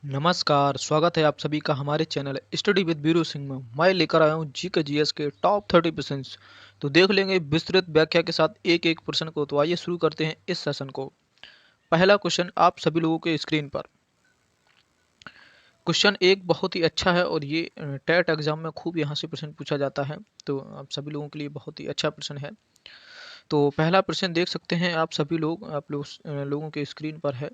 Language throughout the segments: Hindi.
नमस्कार, स्वागत है आप सभी का हमारे channel study with Biru Singh में। मैं लेकर आया हूँ जी के जीएस के टॉप 30%। तो देख लेंगे विस्तृत व्याख्या के साथ एक एक प्रश्न को। तो आइए शुरू करते हैं इस सेशन को। पहला क्वेश्चन आप सभी लोगों के स्क्रीन पर। क्वेश्चन एक बहुत ही अच्छा है और ये टेट एग्जाम में खूब यहाँ से प्रश्न पूछा जाता है। तो आप सभी लोगों के लिए बहुत ही अच्छा प्रश्न है। तो पहला प्रश्न देख सकते हैं आप सभी लोग, आप लोग लोगों के स्क्रीन पर है।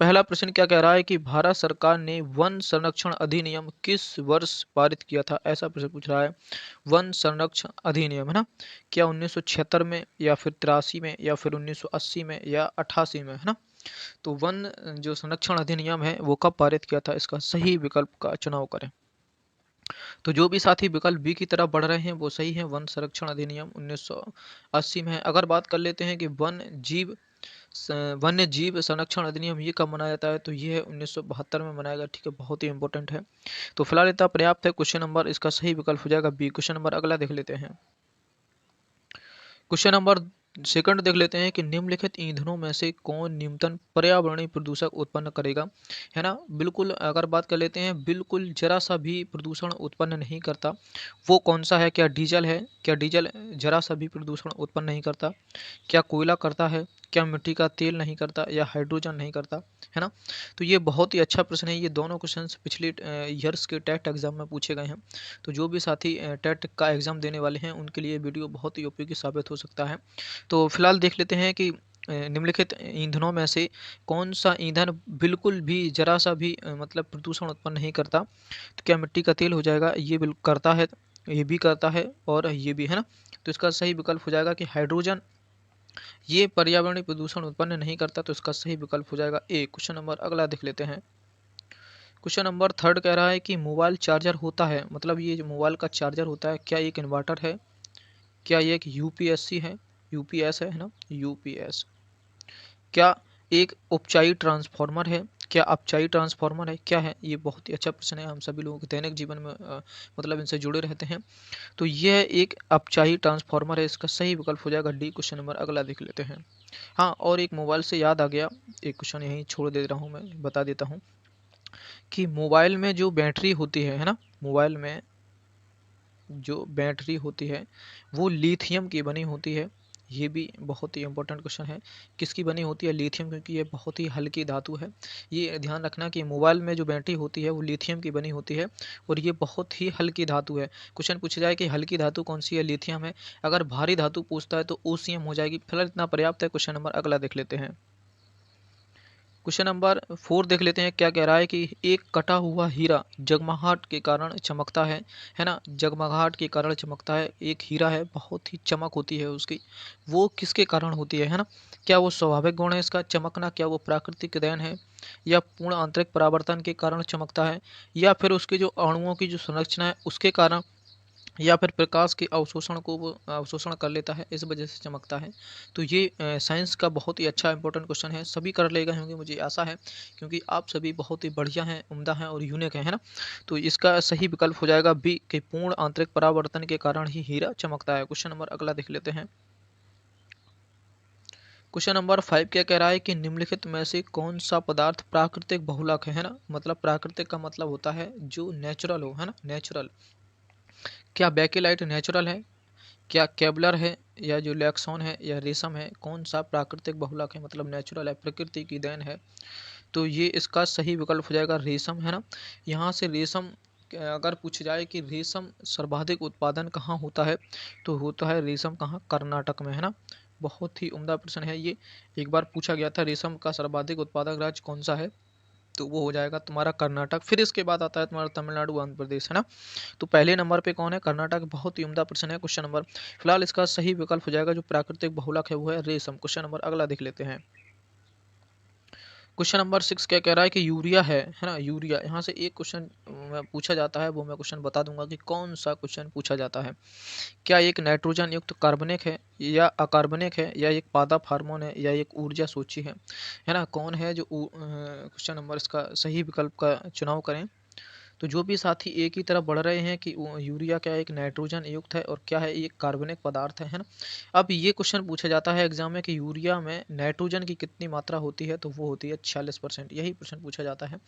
पहला प्रश्न क्या कह रहा है कि भारत सरकार ने वन संरक्षण अधिनियम किस वर्ष पारित किया था? ऐसा प्रश्न पूछ रहा है। वन संरक्षण अधिनियम है ना, क्या 1976 में या फिर 83 में या फिर 1980 में या 88 में, है ना? तो वन जो संरक्षण अधिनियम है वो कब पारित किया था? इसका सही विकल्प का चुनाव करें। तो जो भी साथी विकल्प बी की तरफ बढ़ रहे हैं वो सही है। वन संरक्षण अधिनियम 1980 में है। अगर बात कर लेते हैं कि वन्य जीव संरक्षण अधिनियम ये कब मनाया जाता है, तो ये है 1972 में मनाया गया। ठीक है, बहुत ही इंपॉर्टेंट है। तो फिलहाल इतना पर्याप्त है। क्वेश्चन नंबर इसका सही विकल्प हो जाएगा बी। क्वेश्चन नंबर अगला देख लेते हैं। क्वेश्चन नंबर सेकंड देख लेते हैं कि निम्नलिखित ईंधनों में से कौन न्यूनतम पर्यावरणीय प्रदूषक उत्पन्न करेगा, है ना? बिल्कुल, अगर बात कर लेते हैं बिल्कुल जरा सा भी प्रदूषण उत्पन्न नहीं करता, वो कौन सा है? क्या डीजल है? क्या डीजल जरा सा भी प्रदूषण उत्पन्न नहीं करता? क्या कोयला करता है? क्या मिट्टी का तेल नहीं करता? या हाइड्रोजन नहीं करता, है ना? तो ये बहुत ही अच्छा प्रश्न है। ये दोनों क्वेश्चन पिछले ईयर्स के टेट एग्जाम में पूछे गए हैं। तो जो भी साथी टेट का एग्जाम देने वाले हैं उनके लिए वीडियो बहुत ही उपयोगी साबित हो सकता है। तो फिलहाल देख लेते हैं कि निम्नलिखित ईंधनों में से कौन सा ईंधन बिल्कुल भी जरा सा भी मतलब प्रदूषण उत्पन्न नहीं करता? तो क्या मिट्टी का तेल हो जाएगा? ये बिल्कुल करता है, ये भी करता है और ये भी, है ना? तो इसका सही विकल्प हो जाएगा कि हाइड्रोजन ये पर्यावरणीय प्रदूषण उत्पन्न नहीं करता। तो इसका सही विकल्प हो जाएगा ए। क्वेश्चन नंबर अगला देख लेते हैं। क्वेश्चन नंबर थर्ड कह रहा है कि मोबाइल चार्जर होता है, मतलब ये जो मोबाइल का चार्जर होता है, क्या एक इन्वर्टर है? क्या ये एक यूपीएससी है? यूपीएस है ना, यूपीएस। क्या एक उपचाई ट्रांसफार्मर है? क्या अपचाई ट्रांसफार्मर है? क्या है? ये बहुत ही अच्छा प्रश्न है। हम सभी लोगों के दैनिक जीवन में मतलब इनसे जुड़े रहते हैं। तो यह एक अपचाई ट्रांसफार्मर है। इसका सही विकल्प हो जाएगा डी। क्वेश्चन नंबर अगला देख लेते हैं। हाँ, और एक मोबाइल से याद आ गया, एक क्वेश्चन यहीं छोड़ दे रहा हूँ, मैं बता देता हूँ कि मोबाइल में जो बैटरी होती है ना, मोबाइल में जो बैटरी होती है वो लिथियम की बनी होती है। ये भी बहुत ही इंपॉर्टेंट क्वेश्चन है। किसकी बनी होती है? लिथियम, क्योंकि ये बहुत ही हल्की धातु है। ये ध्यान रखना कि मोबाइल में जो बैटरी होती है वो लिथियम की बनी होती है और ये बहुत ही हल्की धातु है। क्वेश्चन पूछा जाए कि हल्की धातु कौन सी है? लिथियम है। अगर भारी धातु पूछता है तो ओसीएम हो जाएगी। फिलहाल इतना पर्याप्त है। क्वेश्चन नंबर अगला देख लेते हैं। क्वेश्चन नंबर 4 देख लेते हैं। क्या कह रहा है कि एक कटा हुआ हीरा जगमगाहट के कारण चमकता है ना? जगमगाहट के कारण चमकता है। एक हीरा है, बहुत ही चमक होती है उसकी, वो किसके कारण होती है ना? क्या वो स्वाभाविक गुण है इसका चमकना? क्या वो प्राकृतिक देन है? या पूर्ण आंतरिक परावर्तन के कारण चमकता है? या फिर उसके जो अणुओं की जो संरचना है उसके कारण? या फिर प्रकाश के अवशोषण को वो अवशोषण कर लेता है, इस वजह से चमकता है? तो ये साइंस का बहुत ही अच्छा इंपॉर्टेंट क्वेश्चन है। सभी कर ले गए होंगे मुझे आशा है, क्योंकि आप सभी बहुत ही बढ़िया हैं, उम्दा हैं और यूनिक हैं, है ना? तो इसका सही विकल्प हो जाएगा बी कि पूर्ण आंतरिक परावर्तन के कारण ही हीरा चमकता है। क्वेश्चन नंबर अगला देख लेते हैं। क्वेश्चन नंबर 5 क्या कह रहा है कि निम्नलिखित में से कौन सा पदार्थ प्राकृतिक बहुलक है ना? मतलब प्राकृतिक का मतलब होता है जो नेचुरल हो, है ना? नेचुरल। क्या बेकेलाइट नेचुरल है? क्या केबलर है? या जो लैक्सोन है या रेशम है? कौन सा प्राकृतिक बहुलक है, मतलब नेचुरल है, प्रकृति की देन है? तो ये इसका सही विकल्प हो जाएगा रेशम, है ना? यहाँ से रेशम अगर पूछ जाए कि रेशम सर्वाधिक उत्पादन कहाँ होता है, तो होता है रेशम कहाँ? कर्नाटक में, है ना? बहुत ही उम्दा प्रश्न है ये। एक बार पूछा गया था रेशम का सर्वाधिक उत्पादक राज्य कौन सा है, तो वो हो जाएगा तुम्हारा कर्नाटक। फिर इसके बाद आता है तुम्हारा तमिलनाडु, आंध्र प्रदेश, है ना? तो पहले नंबर पे कौन है? कर्नाटक। बहुत ही उम्दा प्रश्न है। क्वेश्चन नंबर फिलहाल इसका सही विकल्प हो जाएगा जो प्राकृतिक बहुलक है वो है रेशम। क्वेश्चन नंबर अगला देख लेते हैं। क्वेश्चन नंबर 6 क्या कह रहा है कि यूरिया है ना? यूरिया, यहाँ से एक क्वेश्चन पूछा जाता है, वो मैं क्वेश्चन बता दूंगा कि कौन सा क्वेश्चन पूछा जाता है। क्या एक नाइट्रोजन युक्त कार्बनिक है या अकार्बनिक है या एक पादप हार्मोन है या एक ऊर्जा सूची है ना? कौन है जो क्वेश्चन नंबर इसका सही विकल्प का चुनाव करें। तो जो भी साथी एक ही तरफ बढ़ रहे हैं कि यूरिया क्या एक नाइट्रोजन युक्त है और क्या है ये कार्बनिक पदार्थ है ना। अब ये क्वेश्चन पूछा जाता है एग्जाम में कि यूरिया में नाइट्रोजन की कितनी मात्रा होती है, तो वो होती है 46%। यही प्रश्न पूछा जाता है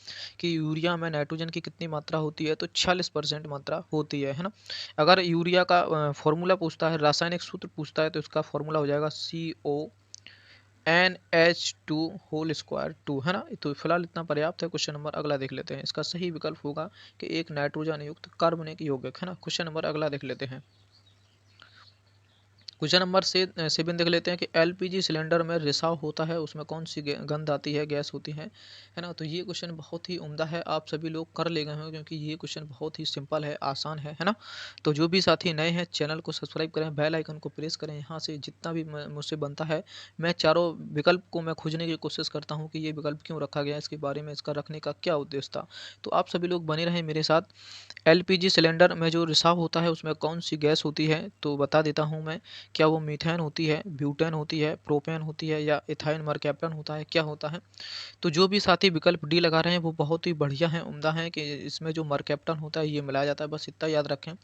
कि यूरिया में नाइट्रोजन की कितनी मात्रा होती है, तो 46% मात्रा होती है ना। अगर यूरिया का फॉर्मूला पूछता है, रासायनिक सूत्र पूछता है, तो इसका फॉर्मूला हो जाएगा CONH2 होल स्क्वायर 2 है ना। तो फिलहाल इतना पर्याप्त है। क्वेश्चन नंबर अगला देख लेते हैं। इसका सही विकल्प होगा कि एक नाइट्रोजन युक्त कार्बनिक यौगिक है ना। क्वेश्चन नंबर अगला देख लेते हैं। क्वेश्चन नंबर से 7 देख लेते हैं कि एलपीजी सिलेंडर में रिसाव होता है, उसमें कौन सी गंध आती है, गैस होती है ना। तो ये क्वेश्चन बहुत ही उम्दा है, आप सभी लोग कर ले गए हैं क्योंकि ये क्वेश्चन बहुत ही सिंपल है, आसान है ना। तो जो भी साथी नए हैं चैनल को सब्सक्राइब करें, बेल आइकन को प्रेस करें। यहाँ से जितना भी मुझसे बनता है मैं चारों विकल्प को मैं खोजने की कोशिश करता हूँ कि ये विकल्प क्यों रखा गया है, इसके बारे में इसका रखने का क्या उद्देश्य था। तो आप सभी लोग बने रहें मेरे साथ। एलपीजी सिलेंडर में जो रिसाव होता है उसमें कौन सी गैस होती है, तो बता देता हूँ मैं। क्या वो मीथेन होती है, ब्यूटेन होती है, प्रोपेन होती है या इथाइन मरकैप्टन होता है, क्या होता है। तो जो भी साथी विकल्प डी लगा रहे हैं वो बहुत ही बढ़िया है, उम्दा है कि इसमें जो मरकैप्टन होता है ये मिलाया जाता है। बस इतना याद रखें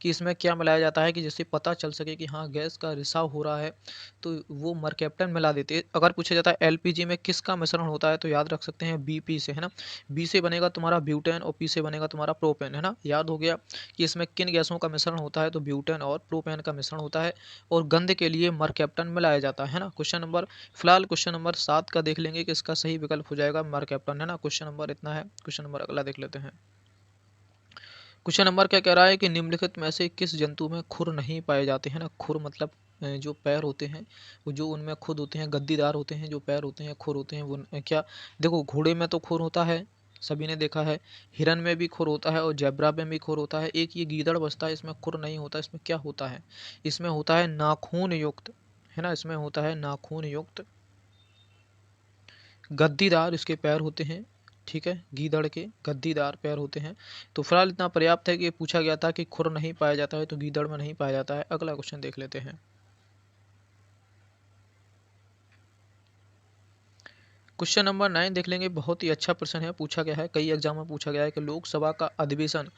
कि इसमें क्या मिलाया जाता है कि जिससे पता चल सके कि हाँ गैस का रिसाव हो रहा है, तो वो मरकैप्टन मिला देते हैं। अगर पूछा जाता है एलपीजी में किसका मिश्रण होता है, तो याद रख सकते हैं बीपी से है ना। बी से बनेगा तुम्हारा ब्यूटेन और पी से बनेगा तुम्हारा प्रोपेन है ना। याद हो गया कि इसमें किन गैसों का मिश्रण होता है, तो ब्यूटेन और प्रोपेन का मिश्रण होता है और गंध के लिए मरकैप्टन मिलाया जाता है ना। क्वेश्चन नंबर फिलहाल क्वेश्चन नंबर 7 का देख लेंगे कि इसका सही विकल्प हो जाएगा मरकैप्टन है ना। क्वेश्चन नंबर इतना है। क्वेश्चन नंबर अगला देख लेते हैं। क्वेश्चन नंबर क्या कह रहा है कि निम्नलिखित में से किस जंतु में खुर नहीं पाए जाते हैं ना। खुर मतलब जो पैर होते हैं वो जो उनमें खुद होते हैं, गद्दीदार होते हैं जो पैर होते हैं, खुर होते हैं वो क्या। देखो घोड़े में तो खुर होता है, सभी ने देखा है। हिरन में भी खुर होता है और जेब्रा में भी खुर होता है। एक ये गीदड़ बचता है, इसमें खुर नहीं होता। इसमें क्या होता है, इसमें होता है नाखून युक्त है ना। इसमें होता है नाखून युक्त गद्दीदार इसके पैर होते हैं। ठीक है, गीदड़ के गद्दीदार पैर होते हैं। तो फिलहाल इतना पर्याप्त है कि पूछा गया था कि खुर नहीं पाया जाता है, तो गीदड़ में नहीं पाया जाता है। अगला क्वेश्चन देख लेते हैं। क्वेश्चन नंबर 9 देख लेंगे। बहुत ही अच्छा प्रश्न है, पूछा गया है, कई एग्जाम में पूछा गया है कि लोकसभा का अधिवेशन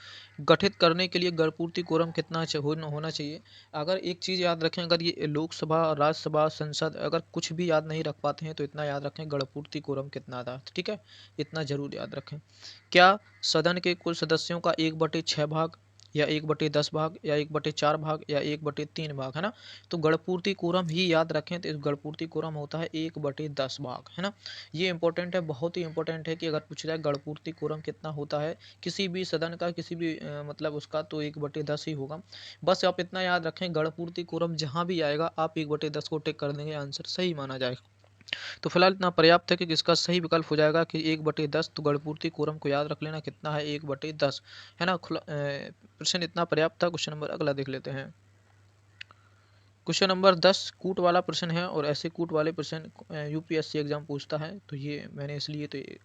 गठित करने के लिए गणपूर्ति कोरम कितना होना चाहिए। अगर एक चीज़ याद रखें, अगर ये लोकसभा, राज्यसभा, संसद, अगर कुछ भी याद नहीं रख पाते हैं तो इतना याद रखें, गणपूर्ति कोरम कितना था। ठीक है, इतना जरूर याद रखें। क्या सदन के कुल सदस्यों का 1/6 भाग या 1/10 भाग या 1/4 भाग या 1/3 भाग है ना। तो गणपूर्ति कोरम ही याद रखें, तो इस गणपूर्ति कोरम होता है 1/10 भाग है ना। ये इंपॉर्टेंट है, बहुत ही इंपॉर्टेंट है कि अगर पूछा जाए गणपूर्ति कोरम कितना होता है किसी भी सदन का, किसी भी मतलब उसका, तो 1/10 ही होगा। बस आप इतना याद रखें, गणपूर्ति कोरम जहां भी आएगा आप 1/10 को टिक कर देंगे, आंसर सही माना जाएगा। तो फिलहाल इतना पर्याप्त है कि इसका सही विकल्प हो जाएगा कि 1/10। तो गणपूर्ति कोरम को याद रख लेना कितना है, 1/10 है ना। प्रश्न इतना पर्याप्त था। क्वेश्चन नंबर अगला देख लेते हैं। क्वेश्चन नंबर 10 कूट वाला प्रश्न है और ऐसे कूट वाले प्रश्न यूपीएससी एग्जाम पूछता है, तो ये मैंने इसलिए तो ये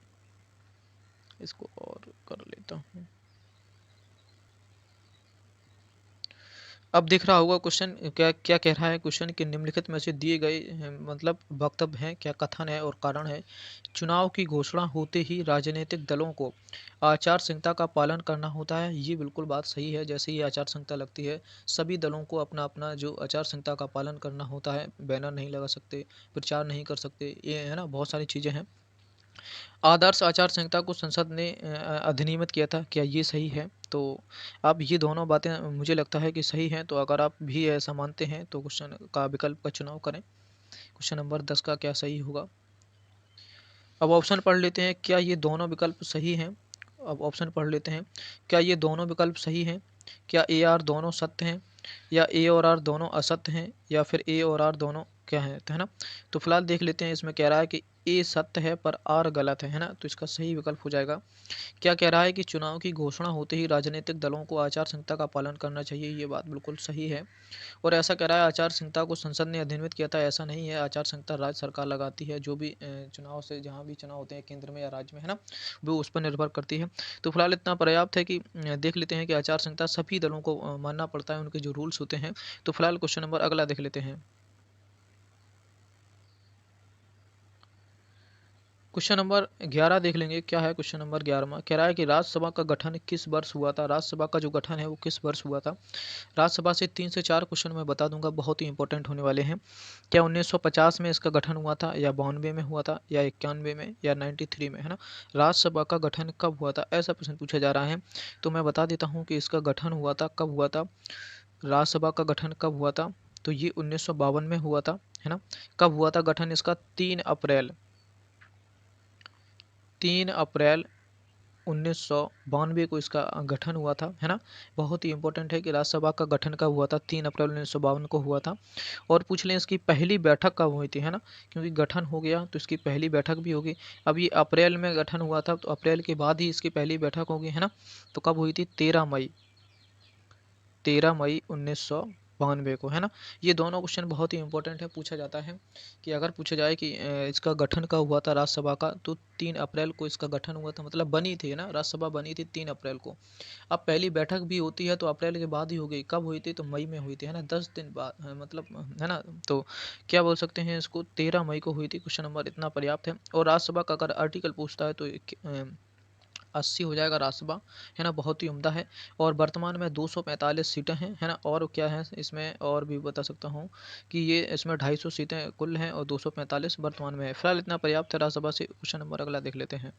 इसको और कर लेता हूँ। अब दिख रहा होगा क्वेश्चन क्या क्या कह रहा है। क्वेश्चन के निम्नलिखित में से दिए गए मतलब वक्तव्य हैं, क्या कथन है और कारण है। चुनाव की घोषणा होते ही राजनीतिक दलों को आचार संहिता का पालन करना होता है। ये बिल्कुल बात सही है। जैसे ही आचार संहिता लगती है सभी दलों को अपना अपना जो आचार संहिता का पालन करना होता है। बैनर नहीं लगा सकते, प्रचार नहीं कर सकते, ये है ना, बहुत सारी चीज़ें हैं। आदर्श आचार संहिता को संसद ने अधिनियमित किया था, क्या ये सही है। तो अब ये दोनों बातें मुझे लगता है कि सही हैं। तो अगर आप भी ऐसा मानते हैं तो क्वेश्चन का विकल्प का चुनाव करें। क्वेश्चन नंबर 10 का क्या सही होगा। अब ऑप्शन पढ़ लेते हैं, क्या ये दोनों विकल्प सही हैं। अब ऑप्शन पढ़ लेते हैं, क्या ये दोनों विकल्प सही हैं, क्या ए आर दोनों सत्य हैं, या ए और आर दोनों असत्य हैं, या फिर ए और आर दोनों क्या है ना। तो फिलहाल देख लेते हैं। इसमें कह रहा है कि ए सत्य है पर आर गलत है ना। तो इसका सही विकल्प हो जाएगा, क्या कह रहा है कि चुनाव की घोषणा होते ही राजनीतिक दलों को आचार संहिता का पालन करना चाहिए। ये बात बिल्कुल सही है। और ऐसा कह रहा है आचार संहिता को संसद ने अधिनियमित किया था, ऐसा नहीं है। आचार संहिता राज्य सरकार लगाती है, जो भी चुनाव से जहाँ भी चुनाव होते हैं केंद्र में या राज्य में है ना, वो उस पर निर्भर करती है। तो फिलहाल इतना पर्याप्त है कि देख लेते हैं कि आचार संहिता सभी दलों को मानना पड़ता है, उनके जो रूल्स होते हैं। तो फिलहाल क्वेश्चन नंबर अगला देख लेते हैं। क्वेश्चन नंबर 11 देख लेंगे, क्या है क्वेश्चन नंबर 11 कह रहा है कि राज्यसभा का गठन किस वर्ष हुआ था। राज्यसभा का जो गठन है वो किस वर्ष हुआ था। राज्यसभा से 3 से 4 क्वेश्चन मैं बता दूंगा, बहुत ही इंपॉर्टेंट होने वाले हैं। क्या 1950 में इसका गठन हुआ था, या 92 में हुआ था, या 91 में, या 93 में, है ना। राज्यसभा का गठन कब हुआ था, ऐसा प्रश्न पूछा जा रहा है। तो मैं बता देता हूँ कि इसका गठन हुआ था, कब हुआ था, राज्यसभा का गठन कब हुआ था। तो ये 1952 में हुआ था, है ना। कब हुआ था गठन इसका, 3 अप्रैल 1992 को इसका गठन हुआ था, है ना। बहुत ही इंपॉर्टेंट है कि राज्यसभा का गठन कब हुआ था, 3 अप्रैल 1952 को हुआ था। और पूछ लें इसकी पहली बैठक कब हुई थी, है ना, क्योंकि गठन हो गया तो इसकी पहली बैठक भी होगी। अब ये अप्रैल में गठन हुआ था तो अप्रैल के बाद ही इसकी पहली बैठक होगी, है ना। तो कब हुई थी, 13 मई 1992 को, है ना। ये दोनों क्वेश्चन बहुत ही इंपॉर्टेंट है, पूछा जाता है कि अगर पूछा जाए कि इसका गठन कब हुआ था राज्यसभा का, तो 3 अप्रैल को इसका गठन हुआ था, मतलब बनी थी, है ना, राज्यसभा बनी थी 3 अप्रैल को। अब पहली बैठक भी होती है तो अप्रैल के बाद ही हो गई, कब हुई थी, तो मई में हुई थी, है ना, 10 दिन बाद, मतलब, है ना। तो क्या बोल सकते हैं इसको, 13 मई को हुई थी। क्वेश्चन नंबर इतना पर्याप्त है। और राज्यसभा का अगर आर्टिकल पूछता है तो 80 हो जाएगा राज्यसभा, है ना, बहुत ही उम्दा है। और वर्तमान में 245 सीटें हैं, है ना। और क्या है इसमें, और भी बता सकता हूँ कि ये इसमें 250 सीटें कुल हैं और 245 वर्तमान में है। फिलहाल इतना पर्याप्त है राज्यसभा से। क्वेश्चन नंबर अगला देख लेते हैं।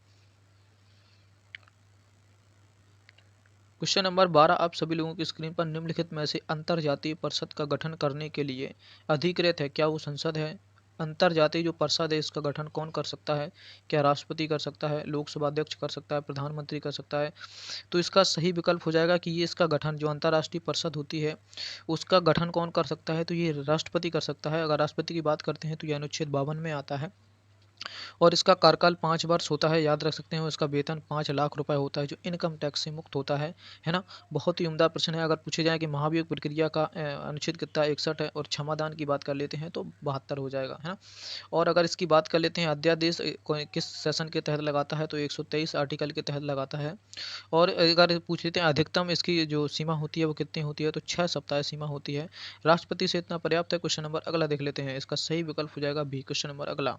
क्वेश्चन नंबर 12, आप सभी लोगों की स्क्रीन पर निम्नलिखित में से अंतर जातीय परिषद का गठन करने के लिए अधिकृत है, क्या वो संसद है। अंतर जातीय जो परिषद है इसका गठन कौन कर सकता है। क्या राष्ट्रपति कर सकता है, लोकसभा अध्यक्ष कर सकता है, प्रधानमंत्री कर सकता है। तो इसका सही विकल्प हो जाएगा कि ये इसका गठन जो अंतर्राष्ट्रीय परिषद होती है उसका गठन कौन कर सकता है, तो ये राष्ट्रपति कर सकता है। अगर राष्ट्रपति की बात करते हैं तो ये अनुच्छेद 52 में आता है। और इसका कार्यकाल 5 वर्ष होता है, याद रख सकते हैं। इसका वेतन 5 लाख रुपए होता है जो इनकम टैक्स से मुक्त होता है ना। बहुत ही उम्दा प्रश्न है। अगर पूछे जाए कि महाभियोग प्रक्रिया का अनुच्छेद कितना 61 है, और क्षमादान की बात कर लेते हैं तो 72 हो जाएगा, है ना। और अगर इसकी बात कर लेते हैं अध्यादेश किस सेशन के तहत लगाता है, तो 123 आर्टिकल के तहत लगाता है। और अगर पूछ लेते हैं अधिकतम इसकी जो सीमा होती है वो कितनी होती है, तो 6 सप्ताह सीमा होती है। राष्ट्रपति से इतना पर्याप्त है। क्वेश्चन नंबर अगला देख लेते हैं। इसका सही विकल्प हो जाएगा बी। क्वेश्चन नंबर अगला,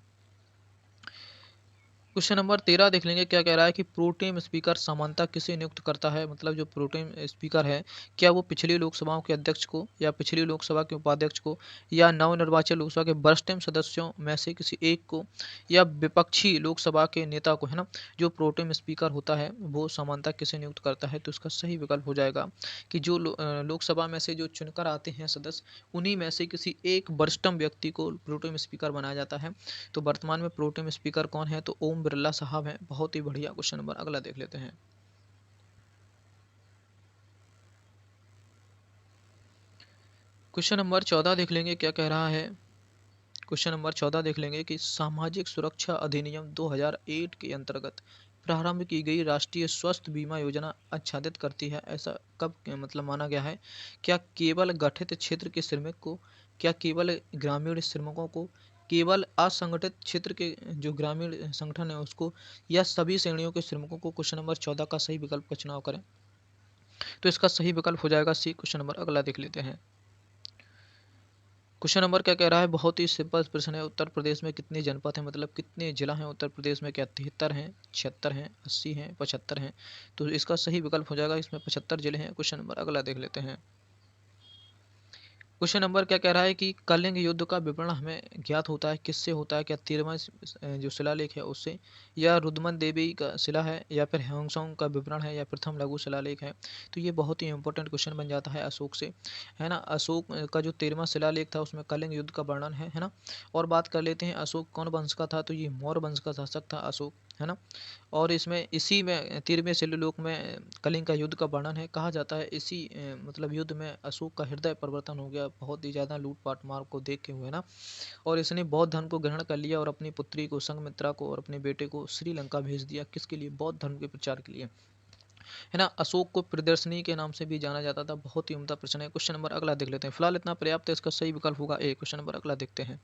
क्वेश्चन नंबर 13 देख लेंगे। क्या कह रहा है कि प्रोटेम स्पीकर समानता किसे नियुक्त करता है, मतलब जो प्रोटेम स्पीकर है क्या वो पिछली लोकसभाओं के अध्यक्ष को, या पिछली लोकसभा के उपाध्यक्ष को, या नवनिर्वाचित लोकसभा के वरिष्ठतम सदस्यों में से किसी एक को, या विपक्षी लोकसभा के नेता को, है ना। जो प्रोटेम स्पीकर होता है वो समानता किसे नियुक्त करता है, तो इसका सही विकल्प हो जाएगा कि जो लोकसभा में से जो चुनकर आते हैं सदस्य, उन्हीं में से किसी एक वरिष्ठतम व्यक्ति को प्रोटेम स्पीकर बनाया जाता है। तो वर्तमान में प्रोटेम स्पीकर कौन है, तो ओम बिरला साहब हैं। बहुत ही बढ़िया। क्वेश्चन नंबर अगला देख लेते हैं। क्वेश्चन नंबर 14 देख लेंगे। क्या कह रहा है, क्वेश्चन नंबर 14 देख लेंगे कि सामाजिक सुरक्षा अधिनियम 2008 के अंतर्गत प्रारंभ की गई राष्ट्रीय स्वास्थ्य बीमा योजना आच्छादित करती है, ऐसा कब मतलब माना गया है। क्या केवल गठित क्षेत्र के श्रमिक को, क्या केवल ग्रामीण श्रमिकों को, केवल असंगठित क्षेत्र के जो ग्रामीण संगठन है उसको, या सभी श्रेणियों के श्रमिकों को। क्वेश्चन नंबर 14 का सही विकल्प का चुनाव करें। तो इसका सही विकल्प हो जाएगा सी। क्वेश्चन नंबर अगला देख लेते हैं। क्वेश्चन नंबर क्या कह रहा है, बहुत ही सिंपल प्रश्न है। उत्तर प्रदेश में कितने जनपद हैं, मतलब कितने जिला हैं उत्तर प्रदेश में। क्या 73 हैं, 76 हैं, 80 हैं, 75 हैं। तो इसका सही विकल्प हो जाएगा, इसमें 75 जिले हैं। क्वेश्चन नंबर अगला देख लेते हैं। क्वेश्चन नंबर क्या कह रहा है कि कलिंग युद्ध का विवरण हमें ज्ञात होता है, किससे होता है। क्या 13वां जो शिलालेख है उससे, या रुद्रमन देवी का शिला है, या फिर ह्योंगसोंग का विवरण है, या प्रथम लघु शिलालेख है। तो ये बहुत ही इंपॉर्टेंट क्वेश्चन बन जाता है अशोक से, है ना। अशोक का जो 13वां शिलालेख था उसमें कलिंग युद्ध का वर्णन है ना। और बात कर लेते हैं अशोक कौन वंश का था, तो ये मौर्य वंश का शासक था अशोक, है ना। और इसमें इसी में 13वें शिलालेख में कलिंग का युद्ध का वर्णन है। कहा जाता है इसी मतलब युद्ध में अशोक का हृदय परिवर्तन हो गया, बहुत ही ज़्यादा लूटपाट मार को देख के हुए ना। और इसने बौद्ध धर्म को ग्रहण कर लिया और अपनी पुत्री को, संघमित्रा को, और अपने बेटे को श्रीलंका भेज दिया। किसके लिए, बौद्ध धर्म के प्रचार के लिए, है ना। अशोक को प्रियदर्शनी के नाम से भी जाना जाता था। बहुत ही उम्दा प्रश्न है। क्वेश्चन नंबर अगला देख लेते हैं। फिलहाल इतना पर्याप्त है, इसका सही विकल्प होगा ए। क्वेश्चन नंबर अगला देखते हैं।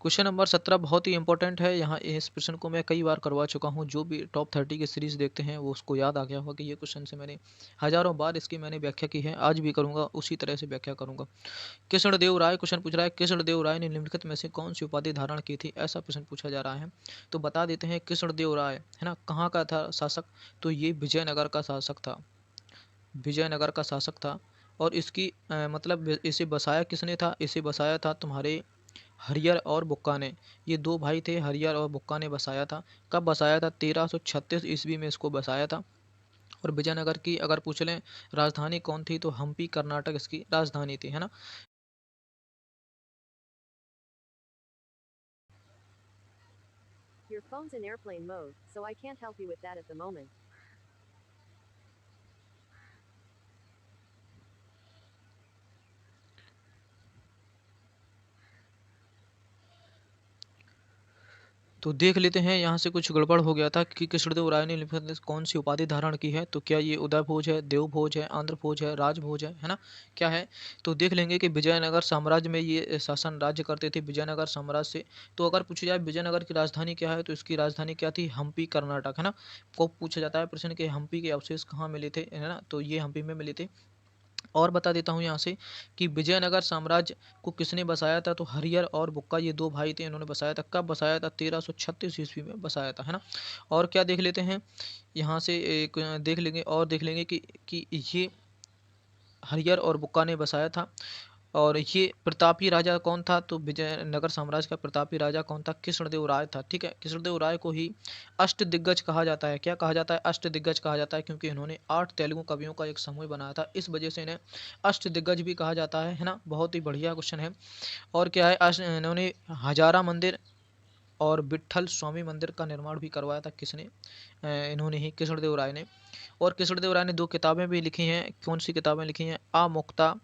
क्वेश्चन नंबर 17 बहुत ही इंपॉर्टेंट है। यहाँ इस प्रश्न को मैं कई बार करवा चुका हूँ। जो भी टॉप 30 की सीरीज़ देखते हैं वो उसको याद आ गया होगा कि ये क्वेश्चन से मैंने हज़ारों बार इसकी मैंने व्याख्या की है। आज भी करूँगा, उसी तरह से व्याख्या करूँगा। कृष्णदेव राय क्वेश्चन पूछ रहा है, कृष्णदेव राय ने निम्नलिखित में से कौन सी उपाधि धारण की थी? ऐसा प्रश्न पूछा जा रहा है। तो बता देते हैं कृष्णदेव राय, है ना, कहाँ का था शासक? तो ये विजयनगर का शासक था। विजयनगर का शासक था। और इसकी मतलब इसे बसाया किसने था? इसे बसाया था तुम्हारे हरियर और बुक्का ने। ये दो भाई थे, हरियर और बुक्का ने बसाया था। कब बसाया था? 1336 ईस्वी में इसको बसाया था। और विजयनगर की अगर पूछ लें राजधानी कौन थी, तो हम्पी कर्नाटक इसकी राजधानी थी, है ना। Your phone's in airplane mode, so I can't help you with that at the moment. तो देख लेते हैं, यहाँ से कुछ गड़बड़ हो गया था कि कृष्णदेव राय ने निम्नलिखित में से कौन सी उपाधि धारण की है। तो क्या ये उदय भोज है, देव भोज है, आंध्र भोज है, राज भोज है ना, क्या है? तो देख लेंगे कि विजयनगर साम्राज्य में ये शासन राज्य करते थे, विजयनगर साम्राज्य से। तो अगर पूछा जाए विजयनगर की राजधानी क्या है, तो इसकी राजधानी क्या थी? हम्पी कर्नाटक, है ना। को पूछा जाता है प्रश्न के हम्पी के अवशेष कहाँ मिले थे, है ना, तो ये हम्पी में मिले थे। और बता देता हूँ यहाँ से कि विजयनगर साम्राज्य को किसने बसाया था? तो हरियर और बुक्का, ये दो भाई थे, इन्होंने बसाया था। कब बसाया था? 1336 ईस्वी में बसाया था, है ना। और क्या देख लेते हैं यहाँ से, एक देख लेंगे और देख लेंगे कि ये हरियर और बुक्का ने बसाया था। और ये प्रतापी राजा कौन था? तो विजयनगर साम्राज्य का प्रतापी राजा कौन था? कृष्णदेव राय था, ठीक है। कृष्णदेव राय को ही अष्ट दिग्गज कहा जाता है। क्या कहा जाता है? अष्ट दिग्गज कहा जाता है, क्योंकि इन्होंने 8 तेलुगु कवियों का एक समूह बनाया था। इस वजह से इन्हें अष्ट दिग्गज भी कहा जाता है ना। बहुत ही बढ़िया क्वेश्चन है। और क्या है, इन्होंने हजारा मंदिर और विट्ठल स्वामी मंदिर का निर्माण भी करवाया था। किसने? इन्होंने ही, कृष्णदेव राय ने। और कृष्णदेव राय ने 2 किताबें भी लिखी हैं। कौन सी किताबें लिखी हैं? आमुक्ता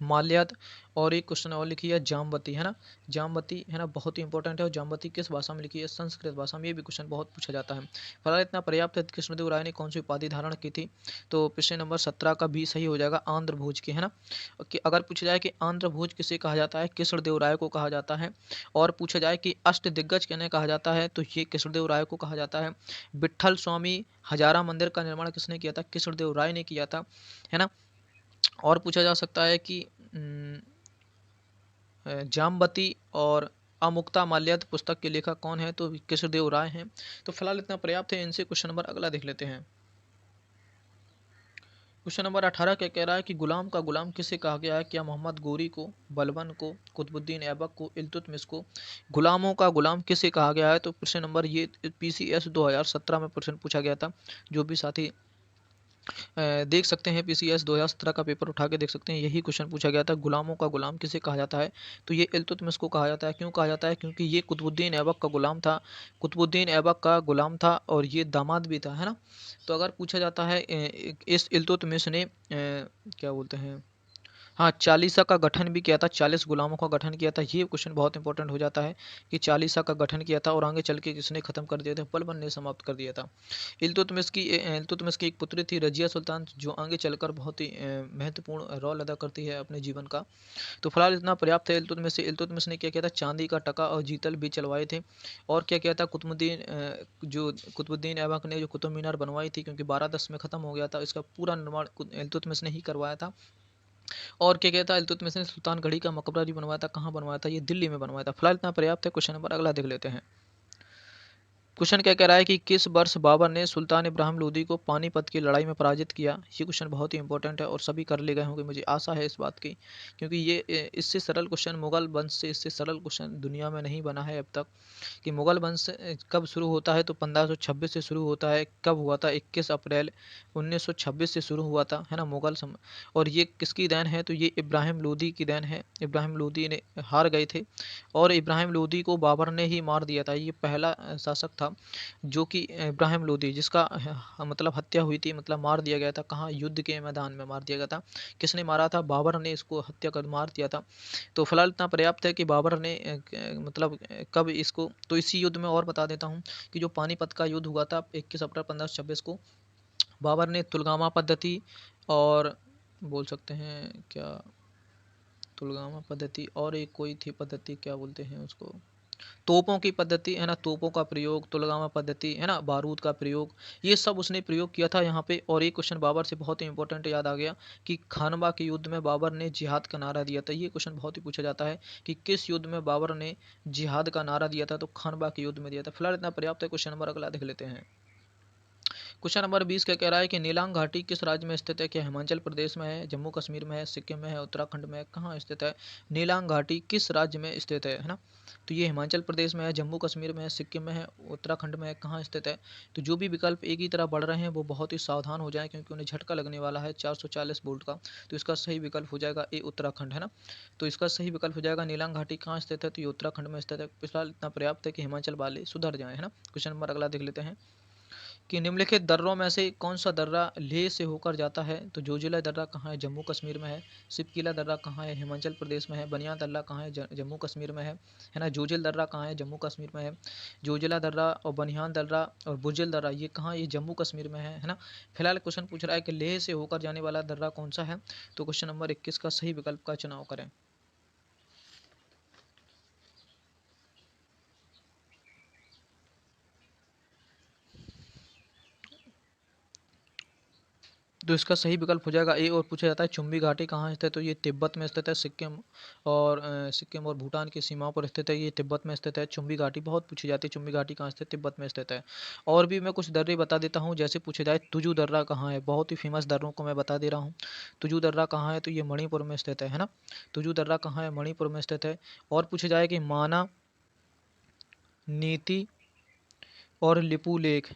माल्याद, और एक क्वेश्चन और लिखी है जामवती, है ना। जामवती, है ना, बहुत ही इंपॉर्टेंट है। और जामवती किस भाषा में लिखी है? संस्कृत भाषा में। ये भी क्वेश्चन बहुत पूछा जाता है। फिलहाल इतना पर्याप्त है। कृष्णदेव राय ने कौन सी उपाधि धारण की थी? तो प्रश्न नंबर 17 का भी सही हो जाएगा, आंध्र भोज की, है ना। कि अगर पूछा जाए कि आंध्र भोज किसे कहा जाता है? कृष्णदेव राय को कहा जाता है। और पूछा जाए कि अष्ट दिग्गज किन्हें कहा जाता है? तो ये कृष्णदेव राय को कहा जाता है। विट्ठल स्वामी हजारा मंदिर का निर्माण किसने किया था? कृष्णदेव राय ने किया था, है ना। और पूछा जा सकता है कि जामवती और अमुक्ता माल्याद पुस्तक के लेखक कौन है? तो कृष्णदेव राय हैं। तो फिलहाल इतना पर्याप्त है। इनसे क्वेश्चन नंबर अगला देख लेते हैं। क्वेश्चन नंबर 18 क्या कह रहा है कि गुलाम का गुलाम किसे कहा गया है? क्या मोहम्मद गोरी को, बलबन को, कुतुबुद्दीन ऐबक को, इल्तुतमिश को? गुलामों का गुलाम किसे कहा गया है? तो प्रश्न नंबर ये पीसीएस 2017 में प्रश्न पूछा गया था। जो भी साथी देख सकते हैं, पीसीएस 2017 का पेपर उठा के देख सकते हैं, यही क्वेश्चन पूछा गया था। गुलामों का गुलाम किसे कहा जाता है? तो ये इल्तुतमिश को कहा जाता है। क्यों कहा जाता है? क्योंकि ये कुतुबुद्दीन ऐबक का गुलाम था। कुतुबुद्दीन ऐबक का गुलाम था और ये दामाद भी था, है ना। तो अगर पूछा जाता है इस इल्तुतमिश ने क्या बोलते हैं, हाँ, चालीसा का गठन भी किया था, 40 गुलामों का गठन किया था। ये क्वेश्चन बहुत इंपॉर्टेंट हो जाता है कि चालीसा का गठन किया था और आगे चल के किसने खत्म कर दिया था? बलबन ने समाप्त कर दिया था। इल्तुतमिश की एक पुत्री थी रजिया सुल्तान, जो आगे चलकर बहुत ही महत्वपूर्ण रोल अदा करती है अपने जीवन का। तो फिलहाल इतना पर्याप्त है। इल्तुतमिश ने क्या किया था? चांदी का टका और जीतल भी चलवाए थे। और क्या किया था? जो कुतुबुद्दीन ऐबक ने जो कुतुब मीनार बनवाई थी, क्योंकि 1210 में खत्म हो गया था, इसका पूरा निर्माण इल्तुतमिश ने ही करवाया था। और क्या कहता है, इल्तुतमिश ने सुल्तानगढ़ी का मकबरा भी बनवाया था। कहाँ बनवाया था? ये दिल्ली में बनवाया था। फिलहाल इतना पर्याप्त है। क्वेश्चन नंबर अगला देख लेते हैं। क्वेश्चन क्या कह रहा है कि किस वर्ष बाबर ने सुल्तान इब्राहिम लोदी को पानीपत की लड़ाई में पराजित किया? ये क्वेश्चन बहुत ही इंपॉर्टेंट है और सभी कर ले गए होंगे, मुझे आशा है इस बात की, क्योंकि ये इससे सरल क्वेश्चन मुगल वंश से इससे सरल क्वेश्चन दुनिया में नहीं बना है अब तक। कि मुगल वंश कब शुरू होता है? तो 1526 से शुरू होता है। कब हुआ था? 21 अप्रैल 1926 से शुरू हुआ था, है ना, और ये किसकी देन है? तो ये इब्राहिम लोदी की देन है। इब्राहिम लोदी ने हार गए थे और इब्राहिम लोदी को बाबर ने ही मार दिया था। ये पहला शासक था जो कि इब्राहिम लोदी, जिसका मतलब हत्या हुई थी, मतलब मार दिया गया था। कहाँ? युद्ध के मैदान में मार दिया गया था। किसने मारा था? बाबर ने इसको हत्या कर मार दिया था। तो फिलहाल इतना पर्याप्त है कि बाबर ने मतलब कब इसको, तो इसी युद्ध में और बता देता हूँ कि जो पानीपत का युद्ध हुआ था 21 अप्रैल 1526 को, बाबर ने तुलगामा पद्धति और बोल सकते हैं क्या, तुलगामा पद्धति, और एक कोई थी पद्धति, क्या बोलते हैं उसको, तोपों की पद्धति है ना, तोपों का प्रयोग, तुलगामा पद्धति है ना, बारूद का प्रयोग, ये सब उसने प्रयोग किया था यहाँ पे। और एक क्वेश्चन बाबर से बहुत ही इंपॉर्टेंट याद आ गया कि खानवा के युद्ध में बाबर ने जिहाद का नारा दिया था। ये क्वेश्चन बहुत ही पूछा जाता है कि किस युद्ध में बाबर ने जिहाद का नारा दिया था, तो खानवा के युद्ध में दिया था। फिलहाल इतना पर्याप्त है। क्वेश्चन नंबर अगला देख लेते हैं। क्वेश्चन नंबर 20 क्या कह रहा है कि नीलांग घाटी किस राज्य में स्थित है? क्या हिमाचल प्रदेश में है, जम्मू कश्मीर में है, सिक्किम में है, उत्तराखंड में है, कहाँ स्थित है? नीलांग घाटी किस राज्य में स्थित है ना? तो ये हिमाचल प्रदेश में है, जम्मू कश्मीर में है, सिक्किम में है, उत्तराखंड में है, कहाँ स्थित है? तो जो भी विकल्प एक ही तरह बढ़ रहे हैं वो बहुत ही सावधान हो जाएं, क्योंकि उन्हें झटका लगने वाला है 440 वोल्ट का। तो इसका सही विकल्प हो जाएगा ए, उत्तराखंड है ना। तो इसका सही विकल्प हो जाएगा नीलांग घाटी कहाँ स्थित है, तो ये उत्तराखंड में स्थित है। फिलहाल इतना पर्याप्त है कि हिमाचल वाले सुधर जाए, है ना। क्वेश्चन नंबर अगला देख लेते हैं कि निम्नलिखित दर्रों में से कौन सा दर्रा लेह से होकर जाता है? तो जोजिला दर्रा कहाँ है? जम्मू कश्मीर में है। सिपकीला दर्रा कहाँ है? हिमाचल प्रदेश में है। बनिया दर्रा कहाँ है? जम्मू कश्मीर में है ना। जोजिल दर्रा कहाँ है? जम्मू कश्मीर में है। जोजिला दर्रा और बनियान दर्रा और बुजिल दर्रा ये कहाँ, ये जम्मू कश्मीर में है ना। फिलहाल क्वेश्चन पूछ रहा है कि लेह से होकर जाने वाला दर्रा कौन सा है, तो क्वेश्चन नंबर 21 का सही विकल्प का चुनाव करें। तो इसका सही विकल्प हो जाएगा ए। और पूछा जाता है चुम्बी घाटी कहाँ स्थित है, तो ये तिब्बत में स्थित है। सिक्किम और भूटान की सीमाओं पर स्थित है, ये तिब्बत में स्थित है। चुम्बी घाटी बहुत पूछी जाती है, चुम्बी घाटी कहाँ स्थित है, तिब्बत में स्थित है। और भी मैं कुछ दर्रे बता देता हूँ, जैसे पूछे जाए तुजू दर्रा कहाँ है, बहुत ही फेमस दर्रों को मैं बता दे रहा हूँ। तुजू दर्रा कहाँ है, तो ये मणिपुर में स्थित है ना। तुजू दर्रा कहाँ है, मणिपुर में स्थित है। और पूछे जाए कि माना, नीति और लिपू लेक,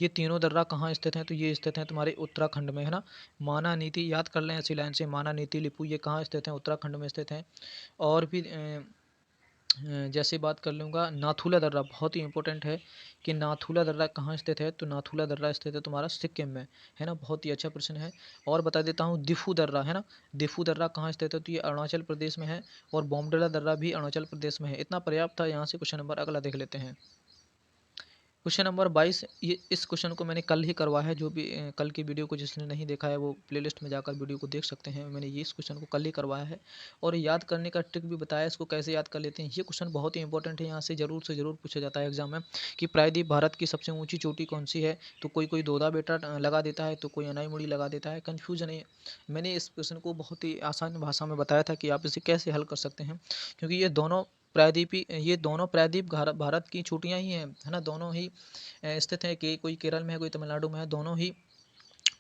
ये तीनों दर्रा कहाँ स्थित हैं, तो ये स्थित हैं तुम्हारे उत्तराखंड में है ना। माना नीति याद कर लें ऐसी लाइन से, माना नीति लिपू ये कहाँ स्थित हैं, उत्तराखंड में स्थित हैं। और भी जैसे बात कर लूँगा नाथुला दर्रा, बहुत ही इंपॉर्टेंट है कि नाथुला दर्रा कहाँ स्थित है, तो नाथुला दर्रा स्थित है तुम्हारा सिक्किम में, है ना। बहुत ही अच्छा प्रश्न है। और बता देता हूँ दिफू दर्रा है ना, दिफू दर्रा कहाँ स्थित है, तो ये अरुणाचल प्रदेश में है। और बोमडिला दर्रा भी अरुणाचल प्रदेश में है। इतना पर्याप्त था। यहाँ से क्वेश्चन नंबर अगला देख लेते हैं। क्वेश्चन नंबर 22, ये इस क्वेश्चन को मैंने कल ही करवाया है। जो भी कल की वीडियो को जिसने नहीं देखा है वो प्लेलिस्ट में जाकर वीडियो को देख सकते हैं। मैंने ये इस क्वेश्चन को कल ही करवाया है और याद करने का ट्रिक भी बताया, इसको कैसे याद कर लेते हैं। ये क्वेश्चन बहुत ही इंपॉर्टेंट है, यहाँ से ज़रूर से ज़रूर पूछा जाता है एग्जाम में कि प्रायद्वीप भारत की सबसे ऊँची चोटी कौन सी है। तो कोई कोई दोदा बेटा लगा देता है, तो कोई अनाई मुड़ी लगा देता है। कन्फ्यूजन है। मैंने इस क्वेश्चन को बहुत ही आसान भाषा में बताया था कि आप इसे कैसे हल कर सकते हैं, क्योंकि ये दोनों प्रायद्वीप भारत की चोटियाँ ही हैं, है ना। दोनों ही स्थित है कि कोई केरल में है, कोई तमिलनाडु में है। दोनों ही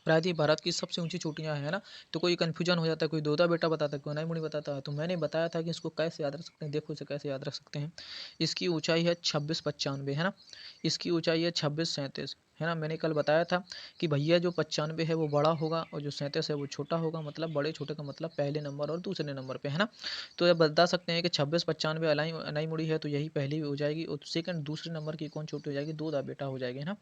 प्रायद्वीप भारत की सबसे ऊंची चोटियां हैं ना। तो कोई कन्फ्यूजन हो जाता है, कोई दोदा बेटा बताता है, कोई नाई मुड़ी बताता है। तो मैंने बताया था कि इसको कैसे याद रख सकते हैं। देखो इसे कैसे याद रख सकते हैं। इसकी ऊंचाई है 2695 है ना। इसकी ऊंचाई है 2637 है ना। मैंने कल बताया था कि भैया जो 95 है वो बड़ा होगा और जो 37 है वो छोटा होगा। मतलब बड़े छोटे का मतलब पहले नंबर और दूसरे नंबर पे है ना। तो ये बता सकते हैं कि 2695 अलाई अनाई मुड़ी है, तो यही पहली हो जाएगी। और सेकंड दूसरे नंबर की कौन छोटी हो जाएगी, दोदा बेटा हो जाएगी है ना।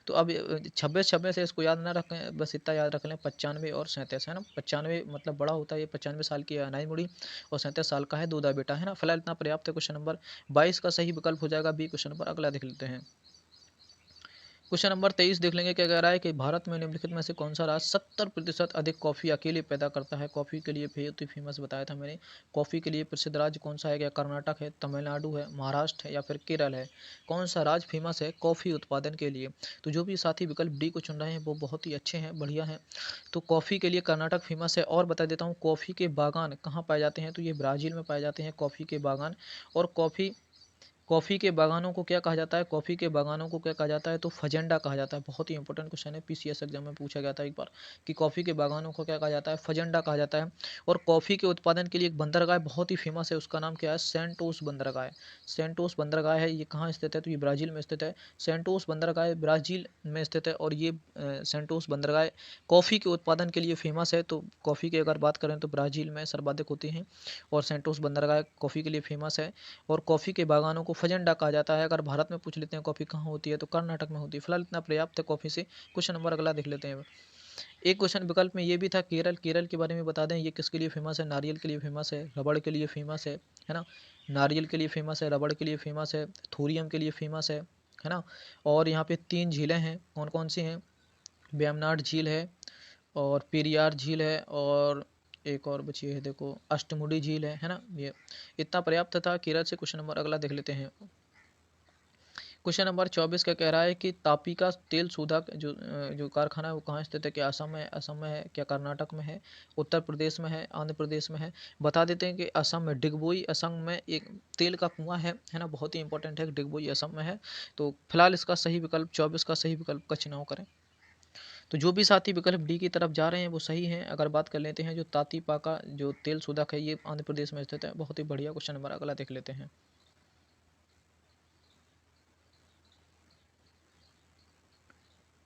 तो अब 26 26 है, इसको याद ना रखें, बस इतना याद रख लें 95 और 37 है ना। 95 मतलब बड़ा होता है, ये 95 साल की है अनाई मुड़ी, और 37 साल का है दोदा बेटा है ना। फिलहाल इतना पर्याप्त है। क्वेश्चन नंबर 22 का सही विकल्प हो जाएगा बी। क्वेश्चन नंबर अगला देख लेते हैं। क्वेश्चन नंबर 23 देख लेंगे। क्या कह रहा है कि भारत में निम्नलिखित में से कौन सा राज्य 70% अधिक कॉफ़ी अकेले पैदा करता है। कॉफ़ी के लिए बहुत ही फेमस बताया था मैंने। कॉफ़ी के लिए प्रसिद्ध राज्य कौन सा है? क्या कर्नाटक है, तमिलनाडु है, महाराष्ट्र है या फिर केरल है? कौन सा राज्य फेमस है कॉफ़ी उत्पादन के लिए? तो जो भी साथी विकल्प डी को चुन रहे हैं वो बहुत ही अच्छे हैं, बढ़िया हैं। तो कॉफ़ी के लिए कर्नाटक फेमस है। और बता देता हूँ कॉफ़ी के बागान कहाँ पाए जाते हैं, तो ये ब्राज़ील में पाए जाते हैं कॉफ़ी के बागान। और कॉफ़ी के बागानों को क्या कहा जाता है? कॉफ़ी के बागानों को क्या कहा जाता है? तो फजेंडा कहा जाता है। बहुत ही इंपॉर्टेंट क्वेश्चन है, पीसीएस एग्जाम में पूछा गया था एक बार कि कॉफ़ी के बागानों को क्या कहा जाता है? फजेंडा कहा जाता है। और कॉफ़ी के उत्पादन के लिए एक बंदरगाह बहुत ही फेमस है, उसका नाम क्या है? सेंटोस बंदरगाह। सेंटोस बंदरगाह है, ये कहाँ स्थित है? तो ये ब्राज़ील में स्थित है। सेंटोस बंदरगाह ब्राज़ील में स्थित है। और ये सेंटोस बंदरगाह कॉफ़ी के उत्पादन के लिए फेमस है। तो कॉफ़ी की अगर बात करें तो ब्राज़ील में सर्वाधिक होती हैं, और सेंटोस बंदरगाह कॉफ़ी के लिए फेमस है। और कॉफ़ी के बागानों को फजेंडा कहा जाता है। अगर भारत में पूछ लेते हैं कॉफ़ी कहाँ होती है, तो कर्नाटक में होती है। फिलहाल इतना पर्याप्त है कॉफ़ी से। क्वेश्चन नंबर अगला देख लेते हैं। एक क्वेश्चन विकल्प में ये भी था केरल। केरल के बारे में बता दें, ये किसके लिए फेमस है? नारियल के लिए फेमस है, रबड़ के लिए फेमस है ना। नारियल के लिए फेमस है, रबड़ के लिए फेमस है, थोरियम के लिए फेमस है ना। और यहाँ पे 3 झीलें हैं, कौन कौन सी हैं? वेम्बनाड झील है, और पेरियार झील है, और एक और बची है, देखो अष्टमुडी झील है ना, ये इतना पर्याप्त था केरल से। क्वेश्चन नंबर अगला देख लेते हैं। क्वेश्चन नंबर 24 का कह रहा है कि तापी का तेल शोधक जो कारखाना है वो कहाँ स्थित है? क्या असम में, असम में है, क्या कर्नाटक में है, उत्तर प्रदेश में है, आंध्र प्रदेश में है? बता देते हैं कि असम में, डिगबोई असम में एक तेल का कुआं है ना, बहुत ही इंपॉर्टेंट है, डिगबोई असम में है। तो फिलहाल इसका सही विकल्प 24 का सही विकल्प का चुनाव करें। तो जो भी साथी विकल्प डी की तरफ जा रहे हैं वो सही हैं। अगर बात कर लेते हैं जो तातीपा का जो तेल शोधक है ये आंध्र प्रदेश में स्थित है। बहुत ही बढ़िया। क्वेश्चन नंबर अगला देख लेते हैं।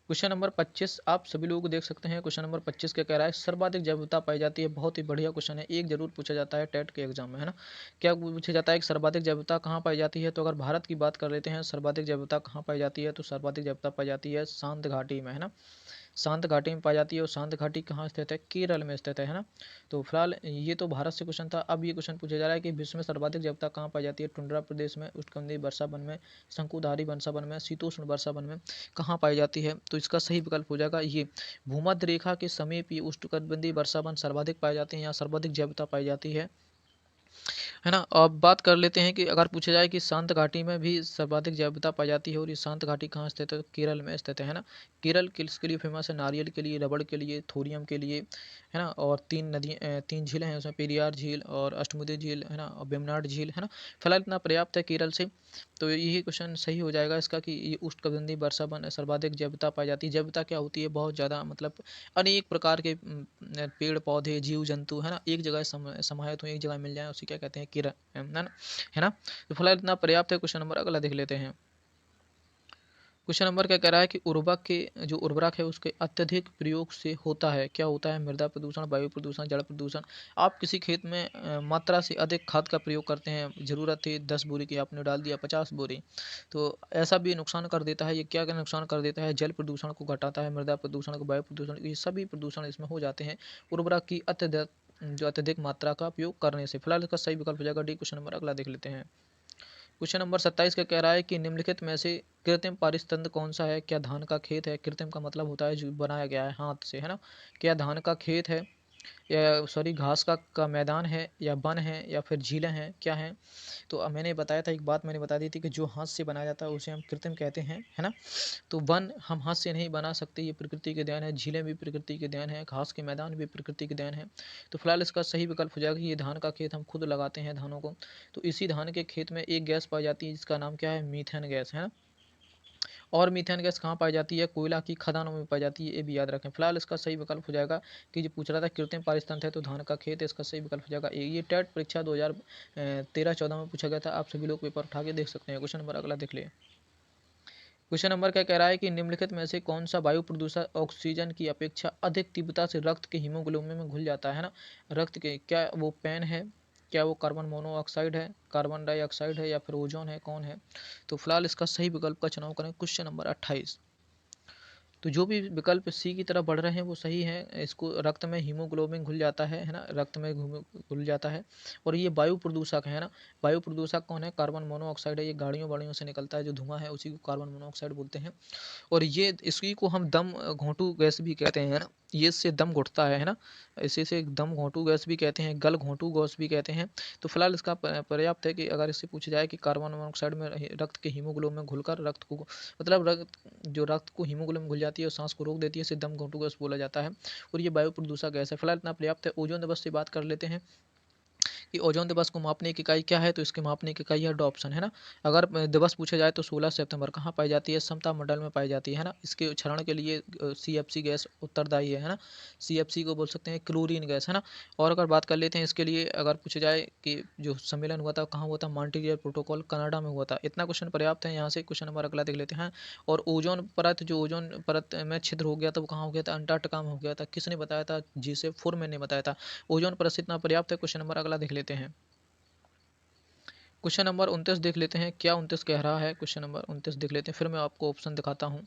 क्वेश्चन नंबर 25 आप सभी लोग देख सकते हैं। क्वेश्चन नंबर 25 क्या कह रहा है? सर्वाधिक जैव विविधता पाई जाती है। बहुत ही बढ़िया क्वेश्चन है, एक जरूर पूछा जाता है टेट के एग्जाम में, है ना। क्या पूछा जाता है कि सर्वाधिक जैव विविधता कहाँ पाई जाती है? तो अगर भारत की बात कर लेते हैं, सर्वाधिक जैव विविधता कहाँ पाई जाती है? तो सर्वाधिक जैव विविधता पाई जाती है शांत घाटी में, है ना। शांत घाटी में पाई जाती है। और शांत घाटी कहाँ स्थित है? केरल में स्थित है ना। तो फिलहाल ये तो भारत से क्वेश्चन था। अब ये क्वेश्चन पूछा जा रहा है कि विश्व में सर्वाधिक जैवता कहाँ पाई जाती है? टुंड्रा प्रदेश में, उष्णकटिबंधीय वर्षा वन में, शंकुधारी वर्षा वन में, शीतोष्ण वर्षा वन में कहाँ पाई जाती है? तो इसका सही विकल्प हो जाएगा ये भूमध्य रेखा के समीप ये उष्णकटिबंधीय वर्षा वन सर्वाधिक पाए जाते हैं, यहाँ सर्वाधिक जैवता पाई जाती है ना। अब बात कर लेते हैं कि अगर पूछा जाए कि शांत घाटी में भी सर्वाधिक जैवता पाई जाती है और ये शांत घाटी कहाँ स्थित है? तो केरल में स्थित है ना। केरल किसके लिए फेमस है? नारियल के लिए, रबड़ के लिए, थोरियम के लिए, है ना। और तीन झीलें हैं उसमें, पेरियार झील और अष्टमुदी झील, है ना, और वेम्बनाड झील, है ना। फिलहाल इतना पर्याप्त है केरल से। तो यही क्वेश्चन सही हो जाएगा इसका कि ये उष्णकटिबंधीय वर्षा वन सर्वाधिक जैवता पाई जाती है। जैवता क्या होती है? बहुत ज़्यादा, मतलब अनेक प्रकार के पेड़ पौधे जीव जंतु, है ना, एक जगह समाहित हो, एक जगह मिल जाए, उसे क्या कहते हैं? किरण, है ना। तो फिलहाल इतना पर्याप्त है। क्वेश्चन नंबर अगला देख लेते हैं। क्वेश्चन नंबर क्या कह रहा है कि उर्वरक के जो उर्वरक है उसके अत्यधिक प्रयोग से होता है, क्या होता है? मृदा प्रदूषण, वायु प्रदूषण, जल प्रदूषण। आप किसी खेत में मात्रा से अधिक खाद का प्रयोग करते हैं, ज़रूरत थी 10 बोरी की, आपने डाल दिया 50 बोरी, तो ऐसा भी नुकसान कर देता है। ये क्या क्या नुकसान कर देता है? जल प्रदूषण को घटाता है, मृदा प्रदूषण को, वायु प्रदूषण, ये सभी प्रदूषण इसमें हो जाते हैं उर्वरक की अत्यधिक मात्रा का उपयोग करने से। फिलहाल इसका सही विकल्प हो जाएगा डी। क्वेश्चन नंबर अगला देख लेते हैं। क्वेश्चन नंबर 27 का कह रहा है कि निम्नलिखित में से कृत्रिम पारिस्थितिकी कौन सा है? क्या धान का खेत है? कृत्रिम का मतलब होता है जो बनाया गया है हाथ से, है ना। क्या धान का खेत है, या सॉरी घास का मैदान है, या वन है, या फिर झीलें हैं, क्या है? तो मैंने बताया था, एक बात मैंने बता दी थी कि जो हाथ से बनाया जाता है उसे हम कृत्रिम कहते हैं, है ना। तो वन हम हाथ से नहीं बना सकते, ये प्रकृति के देन है। झीलें भी प्रकृति के देन है, घास के मैदान भी प्रकृति के देन है। तो फिलहाल इसका सही विकल्प हो जाएगा कि ये धान का खेत हम खुद लगाते हैं धानों को। तो इसी धान के खेत में एक गैस पाई जाती है जिसका नाम क्या है? मीथेन गैस, है ना। और मीथेन गैस कहाँ पाई जाती है? कोयला की खदानों में पाई जाती है, ये भी याद रखें। फिलहाल इसका सही विकल्प हो जाएगा कि जो पूछ रहा था कृत्रिम पारिस्थितिकी है तो धान का खेत, इसका सही विकल्प हो जाएगा ये टेट परीक्षा 2013-14 में पूछा गया था। आप सभी लोग पेपर उठा के देख सकते हैं। क्वेश्चन नंबर अगला देख लिए। क्वेश्चन नंबर क्या कह रहा है कि निम्नलिखित में से कौन सा वायु प्रदूषक ऑक्सीजन की अपेक्षा अधिक तीव्रता से रक्त के हीमोग्लोबिन में घुल जाता है ना। रक्त के, क्या वो पेन है, क्या वो कार्बन मोनोऑक्साइड है, कार्बन डाइऑक्साइड है, या फिर ओजोन है, कौन है? तो फिलहाल इसका सही विकल्प का चुनाव करें। Question number 28। तो जो भी विकल्प सी की तरफ बढ़ रहे हैं वो सही है। इसको रक्त में हीमोग्लोबिन घुल जाता है ना, रक्त में घुल जाता है। और ये वायु प्रदूषक है ना। वायु प्रदूषक कौन है? कार्बन मोनोऑक्साइड है। ये गाड़ियों वाड़ियों से निकलता है जो धुआं है उसी को कार्बन मोनोऑक्साइड बोलते हैं। और ये इसी को हम दम घोंटू गैस भी कहते हैं, है ना। ये इससे दम घुटता है ना। इसी से दम घोंटू गैस भी कहते हैं, गल घोंटू गैस भी कहते हैं। तो फिलहाल इसका पर्याप्त है कि अगर इससे पूछा जाए कि कार्बन मोनोऑक्साइड में रक्त के हीमोग्लोबिन में घुलकर रक्त को, मतलब रक्त को हीमोग्लोबिन घुल जाती है और सांस को रोक देती है, इसे दम घोंटू गैस बोला जाता है। और ये वायु प्रदूषक गैस है। फिलहाल इतना पर्याप्त है। ओजोन दिवस से बात कर लेते हैं कि ओजोन दिवस को मापने की इकाई क्या है? तो इसके मापने की इकाई है ऑप्शन, है ना। अगर दिवस पूछा जाए तो 16 सितंबर कहाँ पाई जाती है? समता मंडल में पाई जाती है ना। इसके क्षरण के लिए CFC गैस उत्तरदायी है ना। CFC को बोल सकते हैं क्लोरीन गैस, है ना। और अगर बात कर लेते हैं इसके लिए, अगर पूछा जाए कि जो सम्मेलन हुआ था कहाँ हुआ था? मॉन्ट्रियल प्रोटोकॉल कनाडा में हुआ था। इतना क्वेश्चन पर्याप्त है। यहाँ से क्वेश्चन नंबर अगला देख लेते हैं। और ओजोन परत, जो ओजोन परत में छिद्र हो गया था वो कहाँ हो गया था? अंटार्कटिका में हो गया था। किसने बताया था? J फोरमैन ने बताया था। ओजोन परत से इतना पर्याप्त है। क्वेश्चन नंबर अगला देख लेते हैं। क्वेश्चन नंबर 29 देख लेते हैं, क्या 29 कह रहा है? क्वेश्चन नंबर 29 देख लेते हैं, फिर मैं आपको ऑप्शन दिखाता हूँ।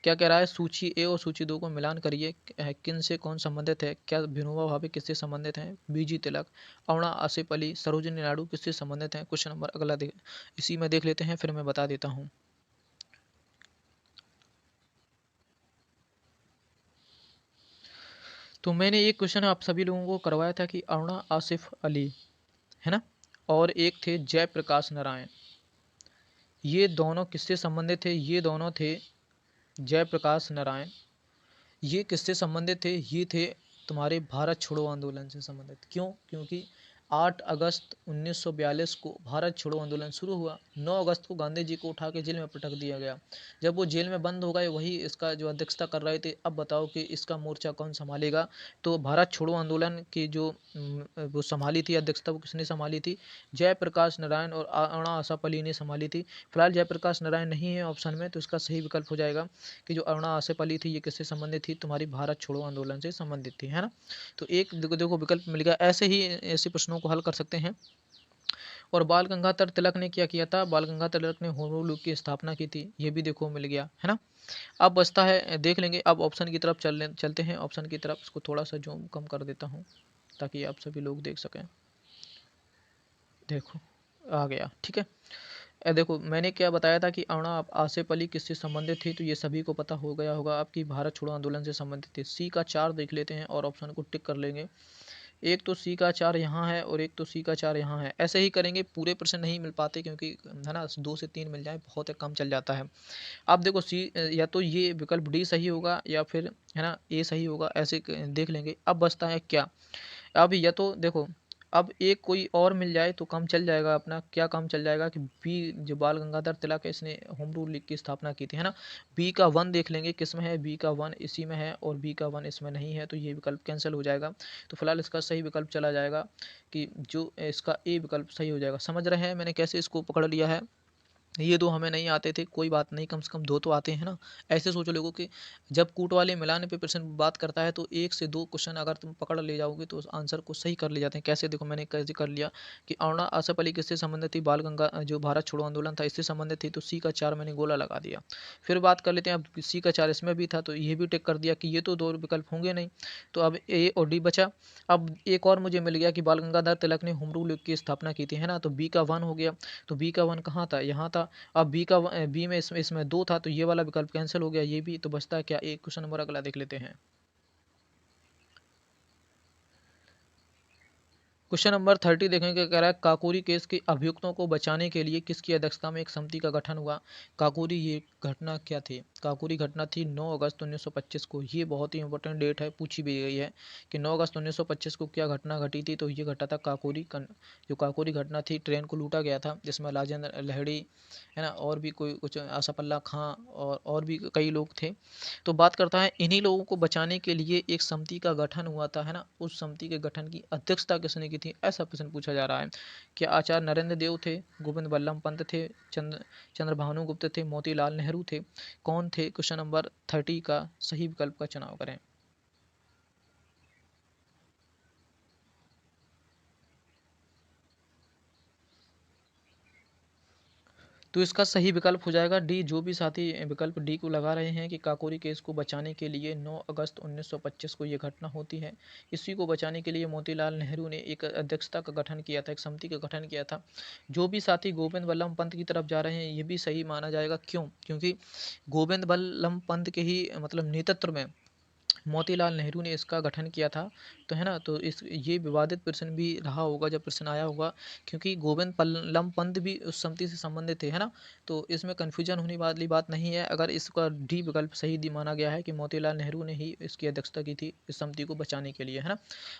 क्या कह रहा है? सूची ए और सूची 2 को मिलान करिए, किन से कौन संबंधित है? क्या विनोबा भावे किससे संबंधित हैं? बीजी तिलक, अरुणा आसिफ अली, सरोजिनी नायडू किससे संबंधित हैं? क्वेश्चन नंबर अगला इसी में देख लेते हैं, फिर मैं बता देता हूँ। तो मैंने एक क्वेश्चन आप सभी लोगों को करवाया था कि अरुणा आसिफ अली, है ना, और एक थे जयप्रकाश नारायण, ये दोनों किससे संबंधित थे? ये दोनों थे जयप्रकाश नारायण, ये किससे संबंधित थे? ये थे तुम्हारे भारत छोड़ो आंदोलन से संबंधित। क्यों? क्योंकि 8 अगस्त 1942 को भारत छोड़ो आंदोलन शुरू हुआ। 9 अगस्त को गांधी जी को उठा के जेल में पटक दिया गया। जब वो जेल में बंद हो गए, वही इसका जो अध्यक्षता कर रहे थे। अब बताओ कि इसका मोर्चा कौन संभालेगा? तो भारत छोड़ो आंदोलन की जो वो संभाली थी अध्यक्षता, वो किसने संभाली थी? जयप्रकाश नारायण और अरुणा आसफ अली ने संभाली थी। फिलहाल जयप्रकाश नारायण नहीं है ऑप्शन में, तो इसका सही विकल्प हो जाएगा कि जो अरुणा आसिफ अली थी, ये किससे संबंधित थी? तुम्हारी भारत छोड़ो आंदोलन से संबंधित थी, है ना। तो एक देखो देखो विकल्प मिल गया। ऐसे ही ऐसे प्रश्नों को हल कर सकते हैं। और बाल गंगाधर तिलक ने क्या किया था? बाल गंगाधर तिलक ने होम रूल की स्थापना की थी। ये भी देखो मिल गया, है ना। अब बचता है, देख लेंगे अब ऑप्शन की तरफ चलते हैं। ऑप्शन की तरफ इसको थोड़ा सा जूम कम कर देता हूँ ताकि आप सभी लोग देख सकें। देखो आ गया, ठीक है। देखो मैंने क्या बताया था कि अरुणा आसिफ अली किससे संबंधित थी, तो ये सभी को पता हो गया होगा आपकी भारत छोड़ो आंदोलन से संबंधित थी। सी का 4 देख लेते हैं और ऑप्शन को टिक कर लेंगे। एक तो सी का 4 यहाँ है और एक तो सी का 4 यहाँ है। ऐसे ही करेंगे, पूरे प्रश्न नहीं मिल पाते क्योंकि है ना 2 से 3 मिल जाए बहुत है, कम चल जाता है। अब देखो सी या तो ये विकल्प डी सही होगा या फिर है ना ए सही होगा, ऐसे देख लेंगे। अब बचता है क्या? अब या तो देखो, अब एक कोई और मिल जाए तो काम चल जाएगा अपना। क्या काम चल जाएगा कि बी जो बाल गंगाधर तिलक है, इसने होम रूल लीग की स्थापना की थी, है ना। बी का 1 देख लेंगे किस में है। बी का 1 इसी में है और बी का 1 इसमें नहीं है, तो ये विकल्प कैंसिल हो जाएगा। तो फिलहाल इसका सही विकल्प चला जाएगा कि जो इसका ए विकल्प सही हो जाएगा। समझ रहे हैं मैंने कैसे इसको पकड़ लिया है? ये 2 हमें नहीं आते थे, कोई बात नहीं, कम से कम 2 तो आते हैं ना। ऐसे सोचो लोगों कि जब कूट वाले मिलान पे प्रश्न बात करता है तो 1 से 2 क्वेश्चन अगर तुम पकड़ ले जाओगे तो उस आंसर को सही कर ले जाते हैं। कैसे? देखो मैंने कैसे कर लिया कि अरुणा आसफ अली किससे संबंधित थी? बाल गंगा जो भारत छोड़ो आंदोलन था इससे संबंधित थी, तो सी का 4 मैंने गोला लगा दिया। फिर बात कर लेते हैं, अब सी का 4 इसमें भी था तो ये भी टिक कर दिया कि ये तो 2 विकल्प होंगे नहीं, तो अब ए और डी बचा। अब एक और मुझे मिल गया कि बाल गंगाधर तिलक ने होम रूल की स्थापना की थी, है ना, तो बी का 1 हो गया। तो बी का 1 कहाँ था? यहाँ था। अब बी में इसमें 2 था, तो ये वाला विकल्प कैंसिल हो गया, ये भी। तो बचता है क्या? एक क्वेश्चन नंबर अगला देख लेते हैं। क्वेश्चन नंबर 30 देखेंगे, कह रहा है काकोरी केस के अभियुक्तों को बचाने के लिए किसकी अध्यक्षता में एक समिति का गठन हुआ? काकोरी ये घटना क्या थी? काकोरी घटना थी 9 अगस्त 1925 को। ये बहुत ही इंपॉर्टेंट डेट है, पूछी भी गई है कि 9 अगस्त 1925 को क्या घटना घटी थी। तो ये घटा था जो काकोरी घटना थी, ट्रेन को लूटा गया था जिसमें लाजेंद्र लहड़ी, है ना, और भी कोई कुछ आसफल्ला खां और भी कई लोग थे। तो बात करता है इन्हीं लोगों को बचाने के लिए एक समिति का गठन हुआ था, है ना। उस समिति के गठन की अध्यक्षता किसने की थी, ऐसा प्रश्न पूछा जा रहा है। क्या आचार्य नरेंद्र देव थे? गोविंद बल्लभ पंत थे? चंद्र गुप्त थे? मोतीलाल नेहरू थे? कौन थे? क्वेश्चन नंबर 30 का सही विकल्प का चुनाव करें। तो इसका सही विकल्प हो जाएगा डी। जो भी साथी विकल्प डी को लगा रहे हैं कि काकोरी केस को बचाने के लिए 9 अगस्त 1925 को ये घटना होती है, इसी को बचाने के लिए मोतीलाल नेहरू ने एक अध्यक्षता का गठन किया था, एक समिति का गठन किया था। जो भी साथी गोविंद बल्लभ पंत की तरफ जा रहे हैं, ये भी सही माना जाएगा। क्यों? क्योंकि गोविंद बल्लभ पंत के ही मतलब नेतृत्व में मोतीलाल नेहरू ने इसका गठन किया था। तो है ना, तो इस ये विवादित प्रश्न भी रहा होगा जब प्रश्न आया होगा, क्योंकि गोविंद बल्लभ पंत भी उस समिति से संबंधित थे, है ना। तो इसमें कन्फ्यूजन होने वाली बात नहीं है अगर इसका डी विकल्प सही दी माना गया है कि मोतीलाल नेहरू ने ही इसकी अध्यक्षता की थी इस समिति को बचाने के लिए, है ना।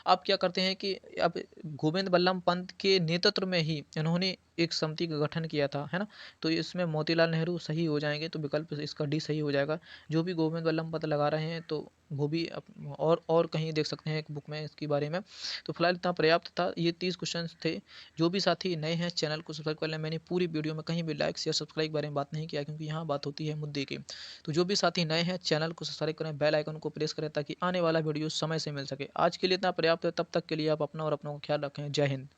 अब क्या करते हैं कि अब गोविंद बल्लभ पंत के नेतृत्व में ही इन्होंने एक समिति का गठन किया था, है ना। तो इसमें मोतीलाल नेहरू सही हो जाएंगे, तो विकल्प इसका डी सही हो जाएगा। जो भी गोविंद बल्लभ पंत लगा रहे हैं तो वो भी और कहीं देख सकते हैं एक बुक में इसके बारे में। तो फिलहाल इतना पर्याप्त था, ये 30 क्वेश्चन थे। जो भी साथी नए हैं चैनल को सब्सक्राइब कर लें। मैंने पूरी वीडियो में कहीं भी लाइक शेयर सब्सक्राइब के बारे में बात नहीं किया क्योंकि यहाँ बात होती है मुद्दे की। तो जो भी साथी नए हैं चैनल को सब्सक्राइब करें, बेल आइकन को प्रेस करें ताकि आने वाला वीडियो समय से मिल सके। आज के लिए इतना पर्याप्त है, तब तक के लिए आप अपना और अपनों का ख्याल रखें। जय हिंद।